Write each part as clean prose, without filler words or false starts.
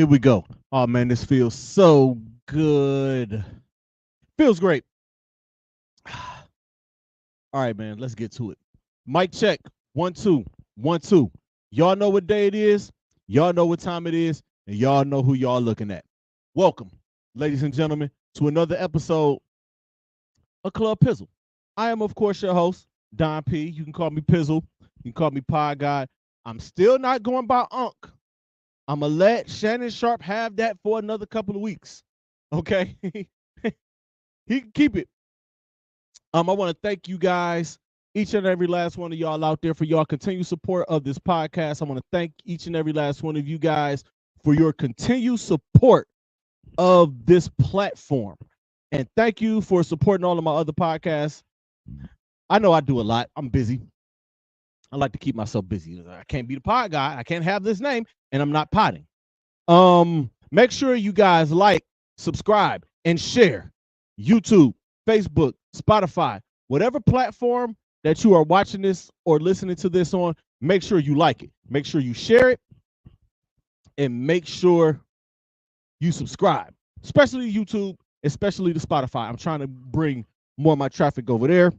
Here we go. Oh man, this feels so good. Feels great. All right, man, let's get to it. Mic check. 1 2 1 2. Y'all know what day it is. Y'all know what time it is, and y'all know who y'all looking at. Welcome, ladies and gentlemen, to another episode of Club Pizzle. I am, of course, your host, Don P. You can call me Pizzle. You can call me Pod God. I'm still not going by Unc. I'm gonna let Shannon Sharp have that for another couple of weeks. Okay, he can keep it. I want to thank you guys, each and every last one of y'all out there, for y'all continued support of this podcast. I want to thank each and every last one of you guys for your continued support of this platform, and thank you for supporting all of my other podcasts. I know I do a lot. I'm busy. I like to keep myself busy. I can't be the pod guy. I can't have this name, and I'm not potting. Make sure you guys like, subscribe, and share YouTube, Facebook, Spotify, whatever platform that you are watching this or listening to this on. Make sure you like it. Make sure you share it, and make sure you subscribe, especially YouTube, especially to Spotify. I'm trying to bring more of my traffic over there.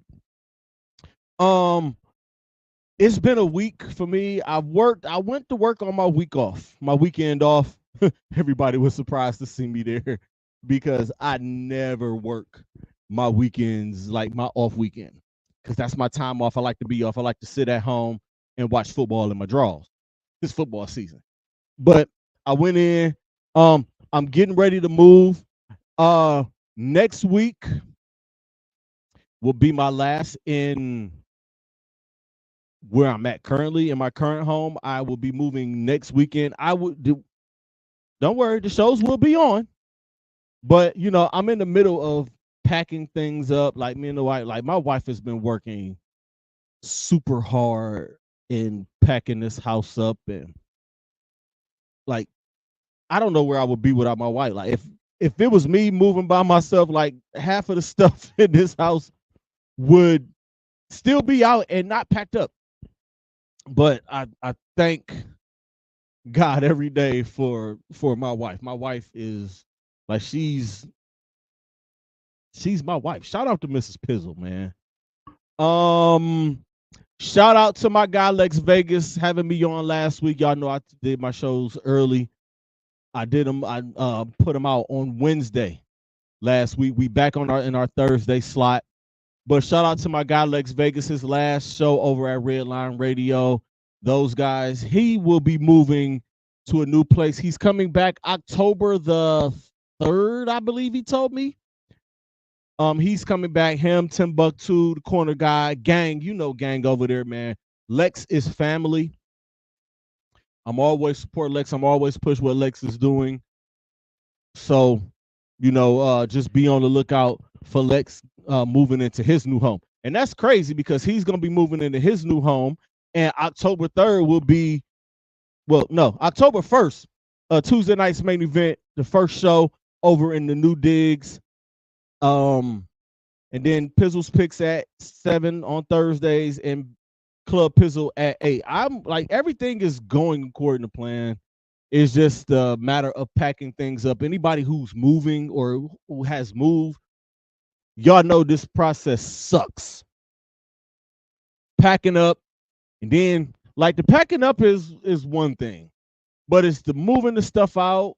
It's been a week for me. I went to work on my week off, my weekend off. Everybody was surprised to see me there because I never work my weekends, like my off weekend, because that's my time off. I like to be off. I like to sit at home and watch football in my drawers. It's football season. But I went in. I'm getting ready to move. Next week will be my last in where I'm at currently in my current home. I will be moving next weekend. Don't worry, the shows will be on. But I'm in the middle of packing things up. Like me and the wife, like my wife has been working super hard in packing this house up, and like I don't know where I would be without my wife. Like if it was me moving by myself, like half of the stuff in this house would still be out and not packed up. But I thank God every day for my wife. My wife is like she's my wife. Shout out to Mrs. Pizzle, man. Shout out to my guy Lex Vegas having me on last week. Y'all know I did my shows early. I did them. I put them out on Wednesday last week. We back on in our Thursday slot. But shout out to my guy Lex Vegas, his last show over at Redline Radio. Those guys, he will be moving to a new place. He's coming back October the 3rd, I believe he told me. He's coming back. Him, Timbuktu, the corner guy, gang. You know, gang over there, man. Lex is family. I'm always support Lex. I'm always push what Lex is doing. So, just be on the lookout for Lex moving into his new home. And that's crazy because he's going to be moving into his new home. And October 3rd will be, October 1st, Tuesday night's main event, the first show over in the New Digs. And then Pizzle's Picks at 7 on Thursdays and Club Pizzle at 8. I'm like, everything is going according to plan. It's just a matter of packing things up. Anybody who's moving or who has moved, y'all know this process sucks. Packing up, and then like the packing up is one thing, but it's the moving the stuff out.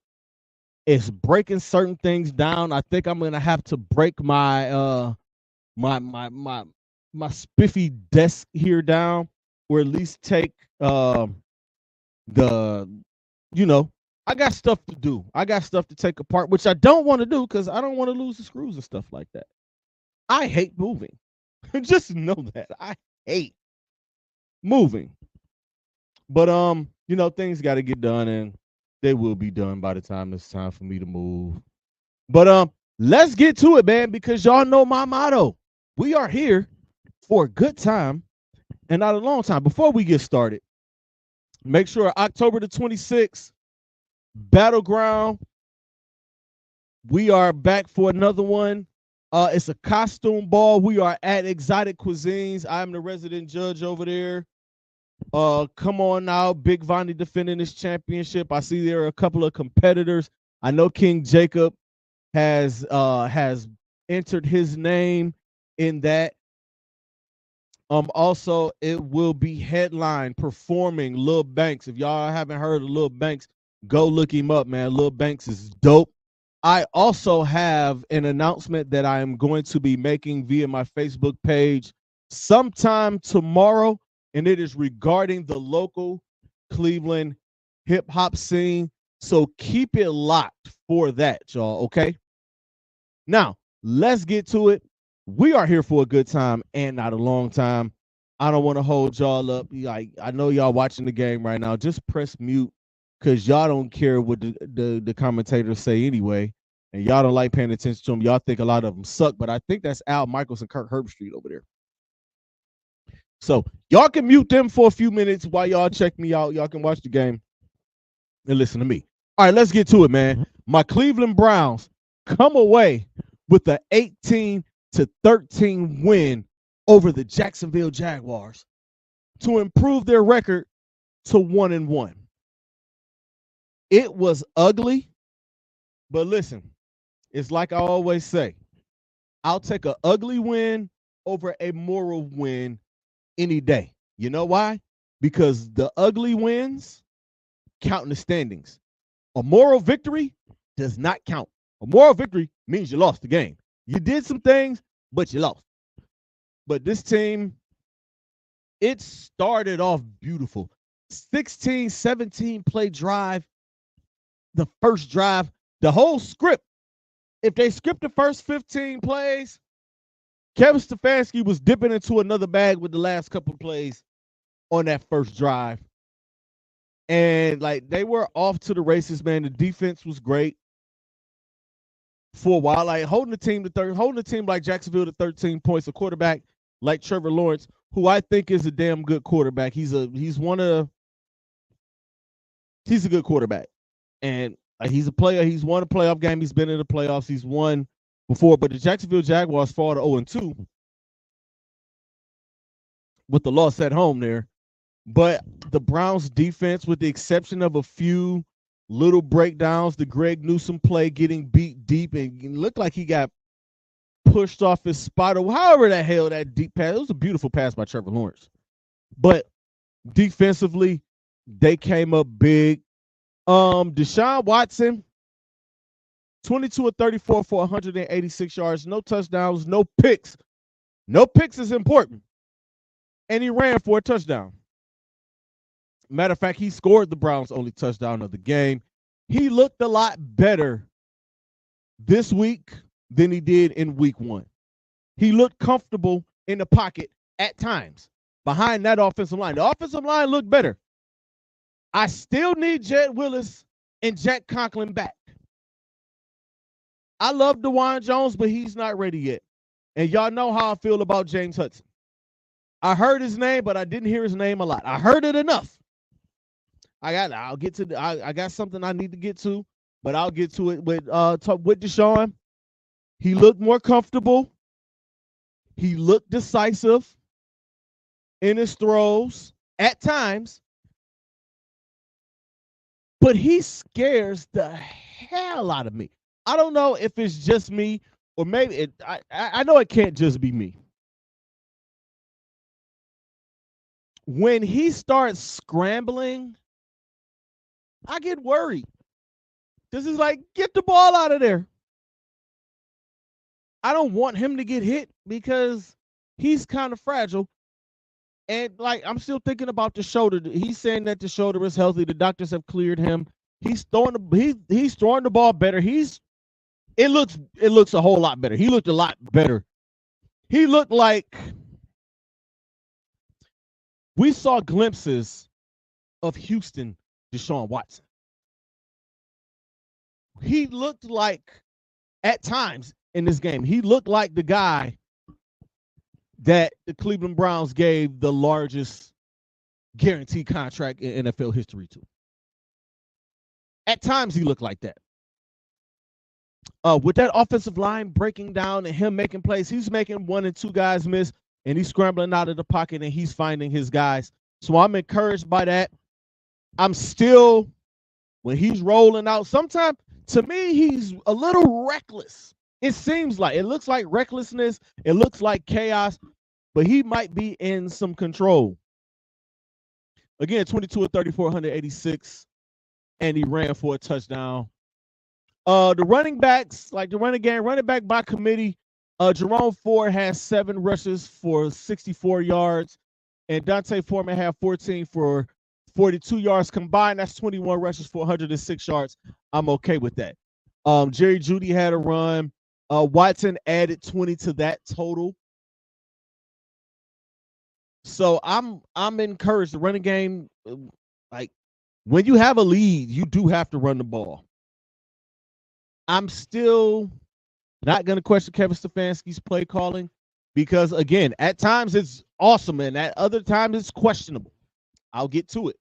It's breaking certain things down. I think I'm gonna have to break my my spiffy desk here down, or at least take the I got stuff to do. I got stuff to take apart, which I don't want to do because I don't want to lose the screws and stuff like that. I hate moving. Just know that. I hate moving. But things got to get done, and they will be done by the time it's time for me to move. But let's get to it, man, because y'all know my motto. We are here for a good time and not a long time. Before we get started, make sure October the 26th, Battleground, we are back for another one. It's a costume ball. We are at Exotic Cuisines. I'm the resident judge over there. Come on now, Big Vonnie defending his championship. I see there are a couple of competitors. I know King Jacob has entered his name in that. Also, it will be headline performing Lil Banks. If y'all haven't heard of Lil Banks, go look him up, man. Lil Banks is dope. I also have an announcement that I am going to be making via my Facebook page sometime tomorrow, and it is regarding the local Cleveland hip hop scene. So keep it locked for that, y'all. Okay. Now, let's get to it. We are here for a good time and not a long time. I don't want to hold y'all up. Like, I know y'all watching the game right now. Just press mute because y'all don't care what the commentators say anyway. And y'all don't like paying attention to them. Y'all think a lot of them suck, but I think that's Al Michaels and Kirk Herbstreit over there. So y'all can mute them for a few minutes while y'all check me out. Y'all can watch the game and listen to me. All right, let's get to it, man. My Cleveland Browns come away with an 18-13 win over the Jacksonville Jaguars to improve their record to 1-1. It was ugly, but listen, it's like I always say, I'll take an ugly win over a moral win any day. You know why? Because the ugly wins count in the standings. A moral victory does not count. A moral victory means you lost the game. You did some things, but you lost. But this team, it started off beautiful. 16, 17 play drive. The first drive, the whole script. If they skipped the first 15 plays, Kevin Stefanski was dipping into another bag with the last couple of plays on that first drive. And like they were off to the races, man. The defense was great for a while. Like holding the team like Jacksonville to 13 points, a quarterback like Trevor Lawrence, who I think is a damn good quarterback. He's a good quarterback. And he's a player. He's won a playoff game. He's been in the playoffs. He's won before. But the Jacksonville Jaguars fall to 0-2 with the loss at home there. But the Browns defense, with the exception of a few little breakdowns, the Greg Newsome play getting beat deep and it looked like he got pushed off his spot or however the hell that deep pass. It was a beautiful pass by Trevor Lawrence. But defensively, they came up big. Deshaun Watson, 22 of 34 for 186 yards, no touchdowns, no picks. No picks is important. And he ran for a touchdown. Matter of fact, he scored the Browns' only touchdown of the game. He looked a lot better this week than he did in week 1. He looked comfortable in the pocket at times behind that offensive line. The offensive line looked better. I still need Jed Willis and Jack Conklin back. I love DeJuan Jones, but he's not ready yet. And y'all know how I feel about James Hudson. I heard his name, but I didn't hear his name a lot. I heard it enough. I got something I need to get to, but I'll get to it with Deshaun. He looked more comfortable. He looked decisive in his throws at times. But he scares the hell out of me. I don't know if it's just me or maybe I know it can't just be me. When he starts scrambling, I get worried. This is like, get the ball out of there. I don't want him to get hit because he's kind of fragile. And like, I'm still thinking about the shoulder. He's saying that the shoulder is healthy. The doctors have cleared him. He's throwing the ball better. It looks a whole lot better. He looked a lot better. He looked like we saw glimpses of Houston Deshaun Watson. He looked like, at times in this game, he looked like the guy that the Cleveland Browns gave the largest guaranteed contract in NFL history to. At times, he looked like that. With that offensive line breaking down and him making plays, he's making one and two guys miss, and he's scrambling out of the pocket, and he's finding his guys. So I'm encouraged by that. I'm still, when he's rolling out, sometimes to me, he's a little reckless. It seems like, it looks like recklessness. It looks like chaos, but he might be in some control. Again, 22 of 34, 186, and he ran for a touchdown. The running backs, like the running back by committee, Jerome Ford has 7 rushes for 64 yards, and Dante Foreman had 14 for 42 yards combined. That's 21 rushes for 106 yards. I'm okay with that. Jerry Jeudy had a run. Watson added 20 to that total. So I'm encouraged. The running game, like when you have a lead, you do have to run the ball. I'm still not going to question Kevin Stefanski's play calling because, again, at times it's awesome and at other times it's questionable. I'll get to it.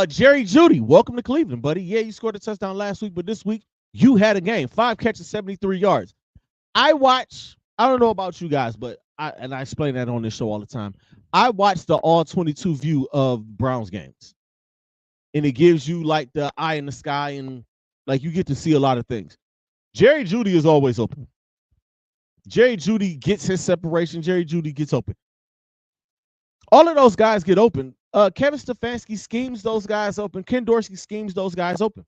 Jerry Jeudy, welcome to Cleveland, buddy. Yeah, you scored a touchdown last week, but this week you had a game. 5 catches, 73 yards. I don't know about you guys, but I explain that on this show all the time. I watch the all 22 view of Browns games. And it gives you like the eye in the sky and like you get to see a lot of things. Jerry Jeudy is always open. Jerry Jeudy gets his separation. Jerry Jeudy gets open. All of those guys get open. Kevin Stefanski schemes those guys open. Ken Dorsey schemes those guys open.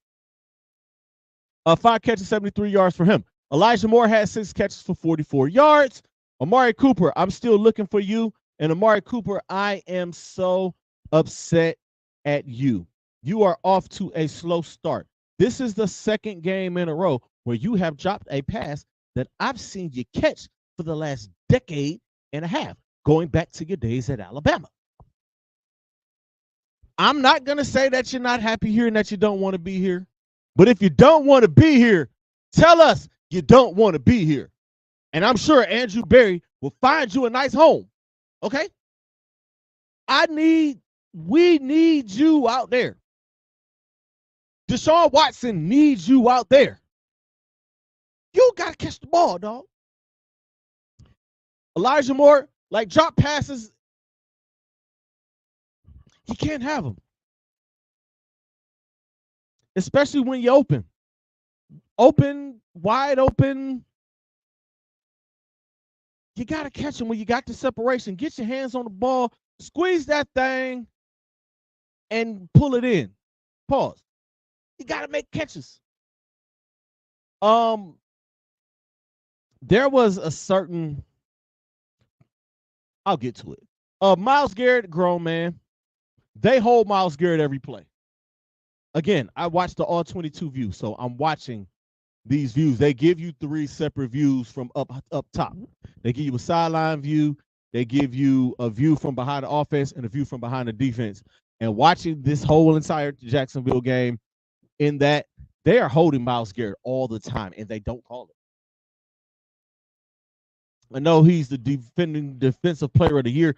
5 catches, 73 yards for him. Elijah Moore had 6 catches for 44 yards. Amari Cooper, I'm still looking for you. And Amari Cooper, I am so upset at you. You are off to a slow start. This is the second game in a row where you have dropped a pass that I've seen you catch for the last decade and a half, going back to your days at Alabama. I'm not going to say that you're not happy here and that you don't want to be here. But if you don't want to be here, tell us you don't want to be here. And I'm sure Andrew Berry will find you a nice home. Okay? We need you out there. Deshaun Watson needs you out there. You got to catch the ball, dog. Elijah Moore, like drop passes, you can't have them. Especially when you're open. Open, wide open. You got to catch them when you got the separation. Get your hands on the ball, squeeze that thing, and pull it in. Pause. You got to make catches. There was a certain, I'll get to it. Myles Garrett, grown man. They hold Myles Garrett every play. Again, I watched the all 22 view, so I'm watching these views. They give you 3 separate views from up top. They give you a sideline view, they give you a view from behind the offense, and a view from behind the defense. And watching this whole entire Jacksonville game, in that they are holding Myles Garrett all the time, and they don't call it. I know he's the defending defensive player of the year,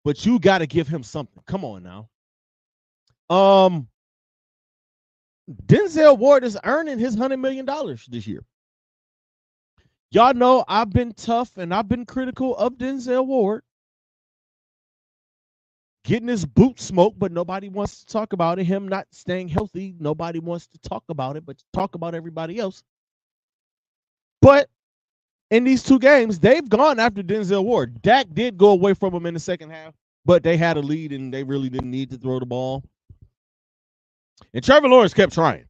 but you got to give him something. Come on now. Denzel Ward is earning his $100 million this year. Y'all know I've been tough and I've been critical of Denzel Ward getting his boot smoked, but nobody wants to talk about it. Him not staying healthy, nobody wants to talk about it, but talk about everybody else. But in these 2 games, they've gone after Denzel Ward. Dak did go away from him in the second half, but they had a lead and they really didn't need to throw the ball. And Trevor Lawrence kept trying.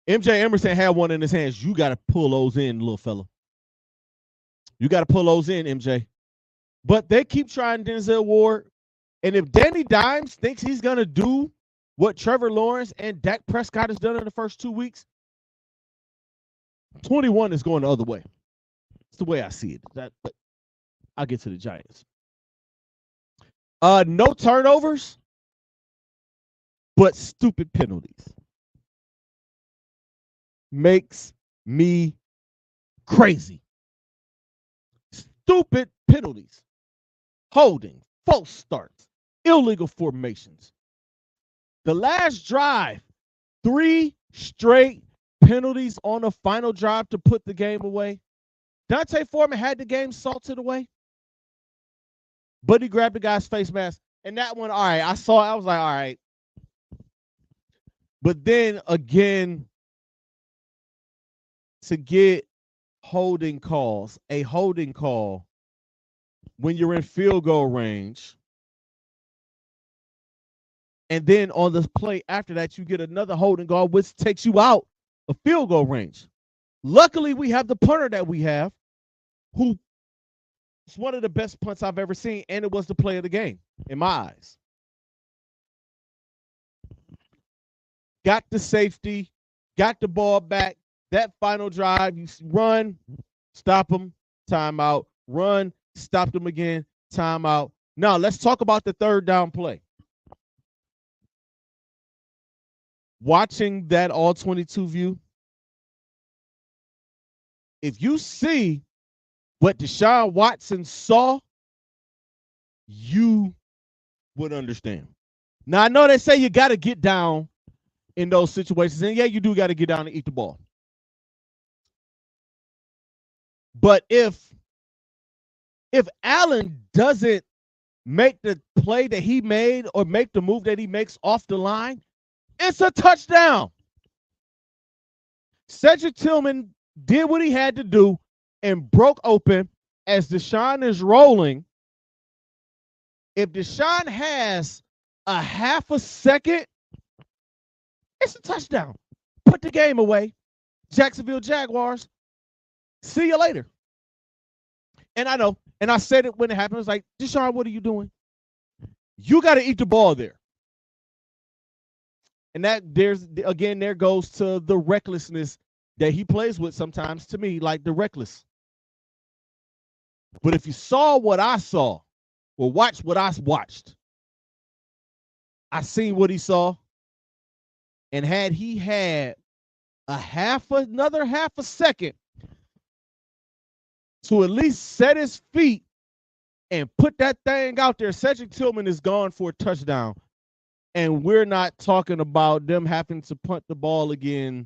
MJ Emerson had one in his hands. You got to pull those in, little fella. You got to pull those in, MJ. But they keep trying Denzel Ward. And if Danny Dimes thinks he's going to do what Trevor Lawrence and Dak Prescott has done in the first 2 weeks, 21 is going the other way. It's the way I see it. But I'll get to the Giants. No turnovers, but stupid penalties. Makes me crazy. Stupid penalties. Holding, false starts, illegal formations. The last drive, 3 straight penalties on the final drive to put the game away. Dante Foreman had the game salted away. but he grabbed the guy's face mask. And that one, all right, I saw it. I was like, all right. But then again, to get holding calls, a holding call when you're in field goal range, and then on the play after that, you get another holding call, which takes you out of field goal range. Luckily, we have the punter that we have, who is one of the best punts I've ever seen, and it was the play of the game, in my eyes. Got the safety, got the ball back. That final drive, you run, stop them, timeout. Run, stop them again, timeout. Now, let's talk about the third down play. Watching that all 22 view, if you see what Deshaun Watson saw, you would understand. Now, I know they say you got to get down in those situations, and yeah, you do got to get down and eat the ball. But if Allen doesn't make the play that he made or make the move that he makes off the line, it's a touchdown. Cedric Tillman did what he had to do and broke open as Deshaun is rolling. If Deshaun has a half a second, it's a touchdown. Put the game away. Jacksonville Jaguars. See you later. And I know, and I said it when it happened. I was like, Deshaun, what are you doing? You got to eat the ball there. And that there goes to the recklessness that he plays with sometimes, to me, like the reckless. But if you saw what I saw, or watch what I watched, I seen what he saw. And had he had another half a second to at least set his feet and put that thing out there, Cedric Tillman is gone for a touchdown. And we're not talking about them having to punt the ball again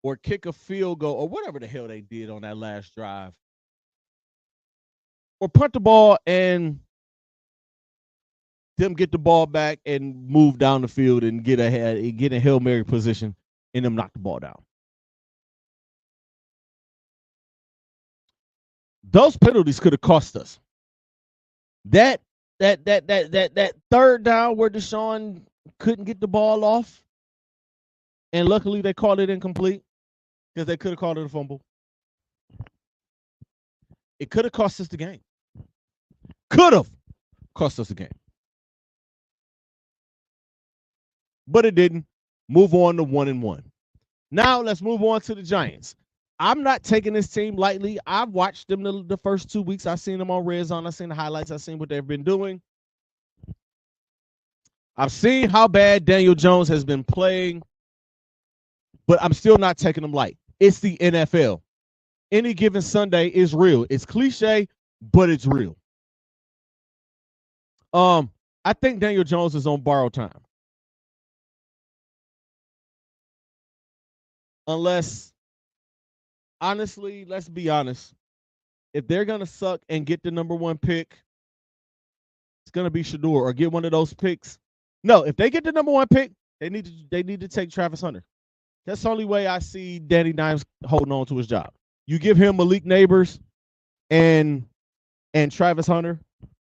or kick a field goal or whatever the hell they did on that last drive. Or punt the ball and them get the ball back and move down the field and get ahead, get in Hail Mary position, and them knock the ball down. Those penalties could have cost us. That third down where Deshaun couldn't get the ball off, and luckily they called it incomplete because they could have called it a fumble. It could have cost us the game. Could have cost us the game. But it didn't. Move on to 1-1. Now let's move on to the Giants. I'm not taking this team lightly. I've watched them the first 2 weeks. I've seen them on Red Zone. I've seen the highlights. I've seen what they've been doing. I've seen how bad Daniel Jones has been playing, but I'm still not taking them light. It's the NFL. Any given Sunday is real. It's cliche, but it's real. I think Daniel Jones is on borrowed time. Unless, honestly, let's be honest. If they're going to suck and get the number 1 pick, it's going to be Shador or get one of those picks. No, if they get the number 1 pick, they need to take Travis Hunter. That's the only way I see Danny Dimes holding on to his job. You give him Malik Neighbors and Travis Hunter,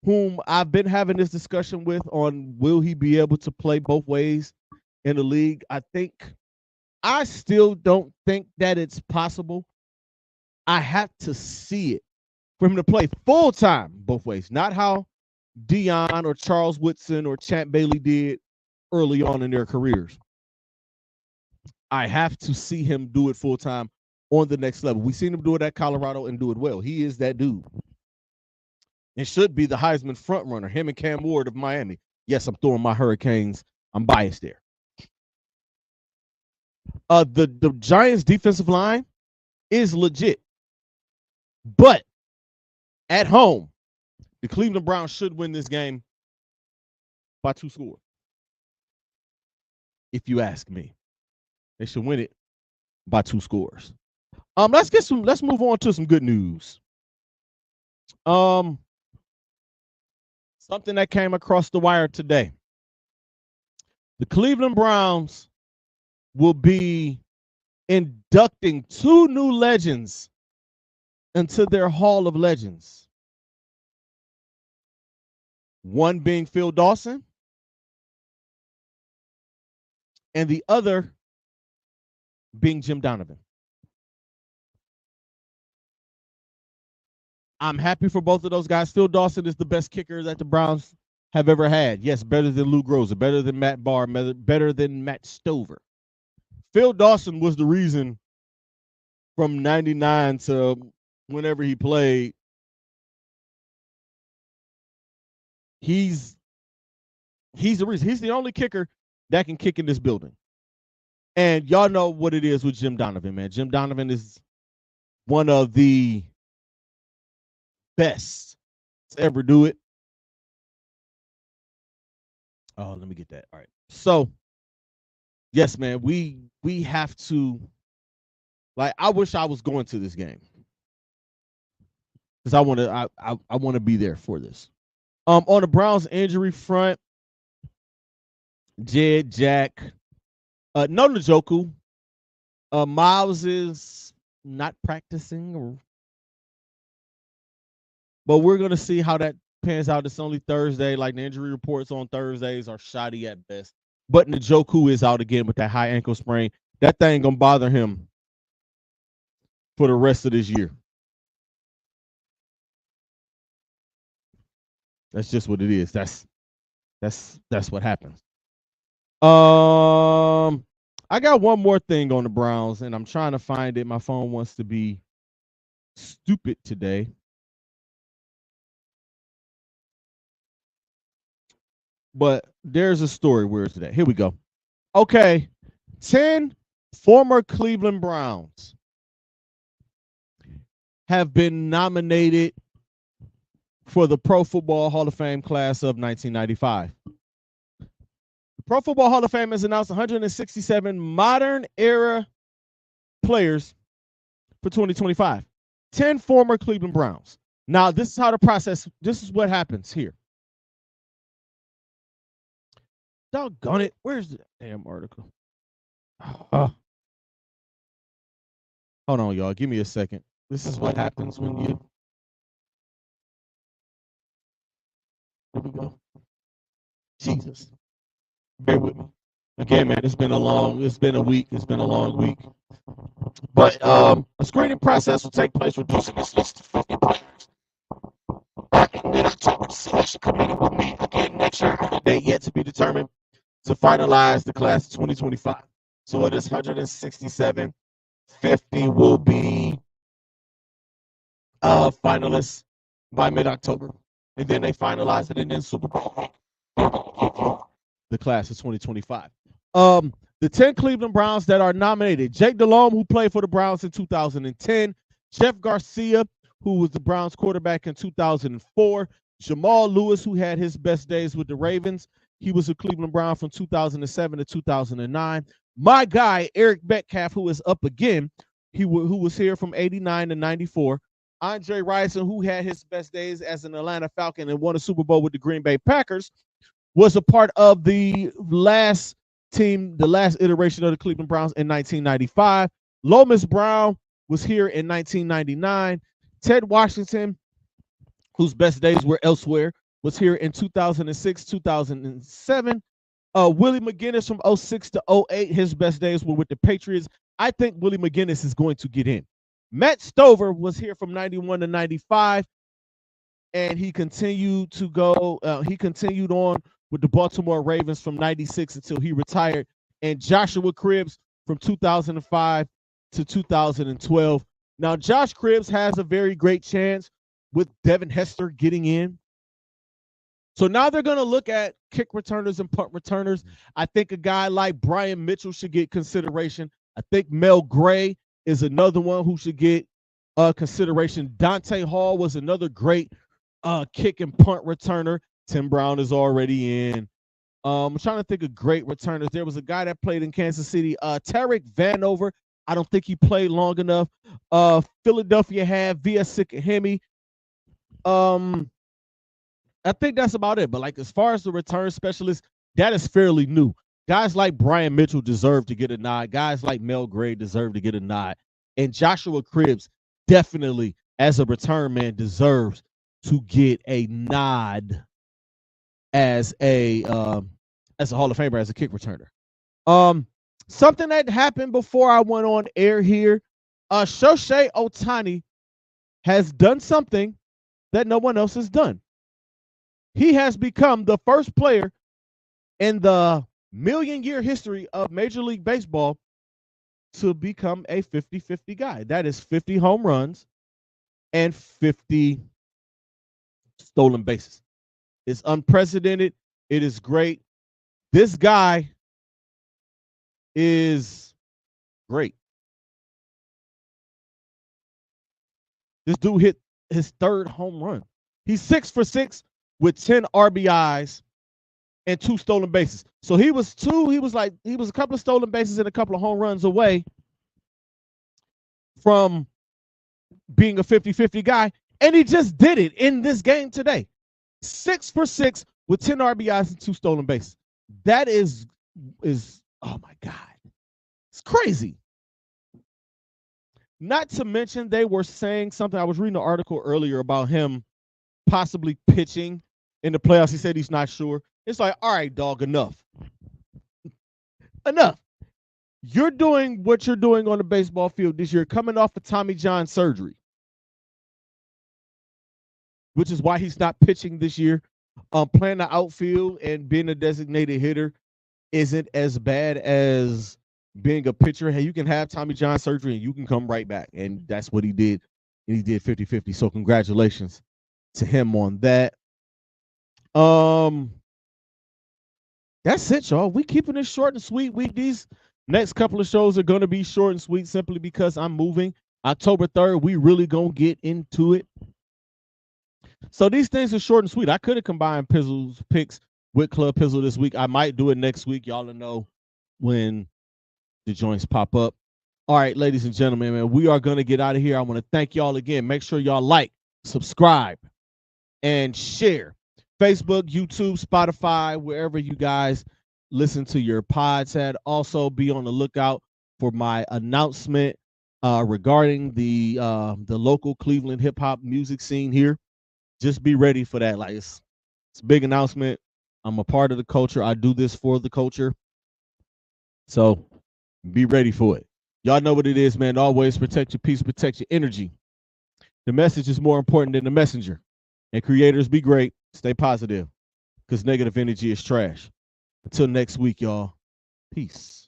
whom I've been having this discussion with on will he be able to play both ways in the league. I still don't think that it's possible. I have to see it for him to play full-time both ways, not how Deion or Charles Woodson or Champ Bailey did early on in their careers. I have to see him do it full-time on the next level. We've seen him do it at Colorado and do it well. He is that dude. And should be the Heisman front runner, him and Cam Ward of Miami. Yes, I'm throwing my Hurricanes. I'm biased there. The Giants' defensive line is legit. But at home, the Cleveland Browns should win this game by 2 scores. If you ask me, they should win it by 2 scores. Let's move on to some good news. Something that came across the wire today. The Cleveland Browns will be inducting 2 new legends into their Hall of Legends. One being Phil Dawson, and the other being Jim Donovan. I'm happy for both of those guys. Phil Dawson is the best kicker that the Browns have ever had. Yes, better than Lou Groza, better than Matt Barr, better than Matt Stover. Phil Dawson was the reason from 99 to whenever he played. He's the reason. He's the only kicker that can kick in this building. And y'all know what it is with Jim Donovan, man. Jim Donovan is one of the best to ever do it. Oh, let me get that. All right. So, yes, man, we have to, like, I wish I was going to this game because I want to be there for this. On the Browns injury front, Jed, Jack, no Njoku. Miles is not practicing, but we're gonna see how that pans out. It's only Thursday. Like, the injury reports on Thursdays are shoddy at best. But Njoku is out again with that high ankle sprain. That thing gonna bother him for the rest of this year. That's just what it is. That's what happens. I got one more thing on the Browns, and I'm trying to find it. My phone wants to be stupid today. But there's a story. Where is it at? Here we go. Okay. 10 former Cleveland Browns have been nominated for the Pro Football Hall of Fame class of 1995. The Pro Football Hall of Fame has announced 167 modern era players for 2025. 10 former Cleveland Browns. Now, this is how the process, this is what happens here. Doggone it. Where's the damn article? Hold on, y'all. Give me a second. This is what happens when you. Here we go. Jesus. Bear with me. Again, man, it's been a week. It's been a long week. But a screening process will take place, reducing this list to 50 players. In mid-October, the selection committee will meet again next year on a date yet to be determined to finalize the class of 2025. So it is 167. 50 will be finalists by mid-October. And then they finalize it, and then Super Bowl. The class of 2025. The 10 Cleveland Browns that are nominated: Jake Delhomme, who played for the Browns in 2010, Jeff Garcia, who was the Browns quarterback in 2004, Jamal Lewis, who had his best days with the Ravens. He was a Cleveland Brown from 2007 to 2009. My guy, Eric Metcalf, who is up again, who was here from 89 to 94. Andre Rison, who had his best days as an Atlanta Falcon and won a Super Bowl with the Green Bay Packers, was a part of the last iteration of the Cleveland Browns in 1995. Lomas Brown was here in 1999. Ted Washington, whose best days were elsewhere, was here in 2006, 2007. Willie McGinnis from 06 to 08, his best days were with the Patriots. I think Willie McGinnis is going to get in. Matt Stover was here from 91 to 95, and he continued to go. He continued on with the Baltimore Ravens from 96 until he retired. And Joshua Cribbs from 2005 to 2012. Now, Josh Cribbs has a very great chance with Devin Hester getting in. So now they're going to look at kick returners and punt returners. I think a guy like Brian Mitchell should get consideration. I think Mel Gray is another one who should get consideration. Dante Hall was another great kick and punt returner. Tim Brown is already in. I'm trying to think of great returners. There was a guy that played in Kansas City, Tarek Vanover. I don't think he played long enough. Philadelphia had V.S. Sikahemi. I think that's about it. But like as far as the return specialist, that is fairly new. Guys like Brian Mitchell deserve to get a nod. Guys like Mel Gray deserve to get a nod. And Joshua Cribbs definitely, as a return man, deserves to get a nod as a Hall of Famer, as a kick returner. Something that happened before I went on air here, Shohei Ohtani has done something that no one else has done. He has become the first player in the million-year history of Major League Baseball to become a 50-50 guy. That is 50 home runs and 50 stolen bases. It's unprecedented. It is great. This guy is great. This dude hit his third home run. He's 6 for 6 with 10 RBIs and 2 stolen bases. So he was a couple of stolen bases and a couple of home runs away from being a 50-50 guy. And he just did it in this game today. 6 for 6 with 10 RBIs and 2 stolen bases. That is oh my God. It's crazy. Not to mention, they were saying something. I was reading an article earlier about him possibly pitching in the playoffs. He said he's not sure. It's like, all right, dog, enough. Enough. You're doing what you're doing on the baseball field this year, coming off of Tommy John surgery, which is why he's not pitching this year. Playing the outfield and being a designated hitter isn't as bad as being a pitcher. Hey, you can have Tommy John surgery and you can come right back. And that's what he did. And he did 50-50. So congratulations to him on that. That's it, y'all. We keeping it short and sweet. These next couple of shows are going to be short and sweet simply because I'm moving. October 3rd, we really going to get into it. So these things are short and sweet. I could have combined Pizzle's picks with Club Pizzle this week. I might do it next week. Y'all will know when the joints pop up. All right, ladies and gentlemen, man, we are going to get out of here. I want to thank y'all again. Make sure y'all like, subscribe, and share. Facebook, YouTube, Spotify, wherever you guys listen to your pods at. Also, be on the lookout for my announcement regarding the local Cleveland hip hop music scene here. Just be ready for that. Like it's a big announcement. I'm a part of the culture. I do this for the culture. So be ready for it. Y'all know what it is, man. Always protect your peace, protect your energy. The message is more important than the messenger. And creators, be great. Stay positive because negative energy is trash. Until next week, y'all. Peace.